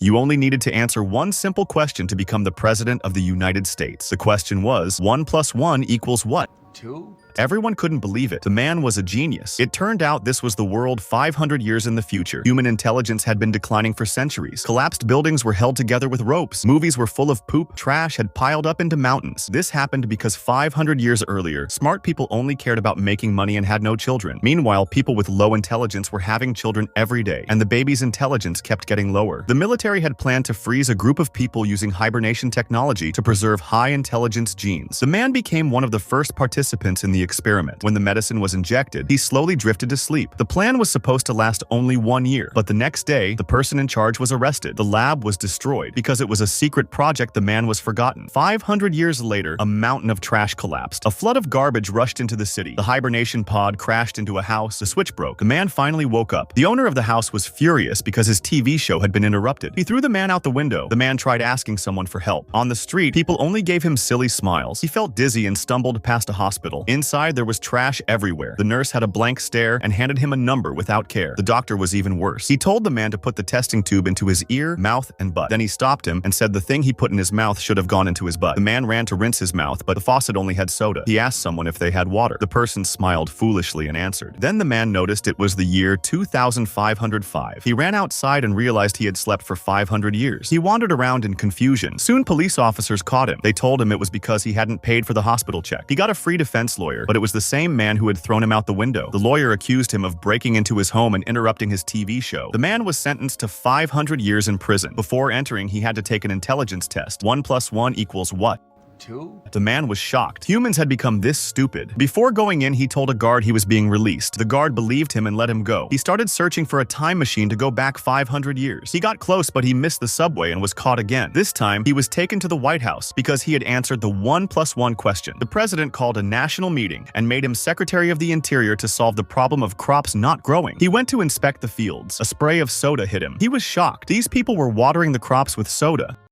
You only needed to answer one simple question to become the President of the United States. The question was, 1 plus 1 equals what? 2? Everyone couldn't believe it. The man was a genius. It turned out this was the world 500 years in the future. Human intelligence had been declining for centuries. Collapsed buildings were held together with ropes. Movies were full of poop. Trash had piled up into mountains. This happened because 500 years earlier, smart people only cared about making money and had no children. Meanwhile, people with low intelligence were having children every day, and the baby's intelligence kept getting lower. The military had planned to freeze a group of people using hibernation technology to preserve high intelligence genes. The man became one of the first participants in the experiment. When the medicine was injected, he slowly drifted to sleep. The plan was supposed to last only 1 year, but the next day, the person in charge was arrested. The lab was destroyed because it was a secret project. The man was forgotten. 500 years later, a mountain of trash collapsed. A flood of garbage rushed into the city. The hibernation pod crashed into a house. The switch broke. The man finally woke up. The owner of the house was furious because his TV show had been interrupted. He threw the man out the window. The man tried asking someone for help. On the street, people only gave him silly smiles. He felt dizzy and stumbled past a hospital. Inside, there was trash everywhere. The nurse had a blank stare and handed him a number without care. The doctor was even worse. He told the man to put the testing tube into his ear, mouth, and butt. Then he stopped him and said the thing he put in his mouth should have gone into his butt. The man ran to rinse his mouth, but the faucet only had soda. He asked someone if they had water. The person smiled foolishly and answered. Then the man noticed it was the year 2505. He ran outside and realized he had slept for 500 years. He wandered around in confusion. Soon police officers caught him. They told him it was because he hadn't paid for the hospital check. He got a free defense lawyer, but it was the same man who had thrown him out the window. The lawyer accused him of breaking into his home and interrupting his TV show. The man was sentenced to 500 years in prison. Before entering, he had to take an intelligence test. 1 plus 1 equals what? 2? The man was shocked. Humans had become this stupid. Before going in, he told a guard he was being released. The guard believed him and let him go. He started searching for a time machine to go back 500 years. He got close, but he missed the subway and was caught again. This time, he was taken to the White House because he had answered the 1 plus 1 question. The president called a national meeting and made him Secretary of the Interior to solve the problem of crops not growing. He went to inspect the fields. A spray of soda hit him. He was shocked. These people were watering the crops with soda.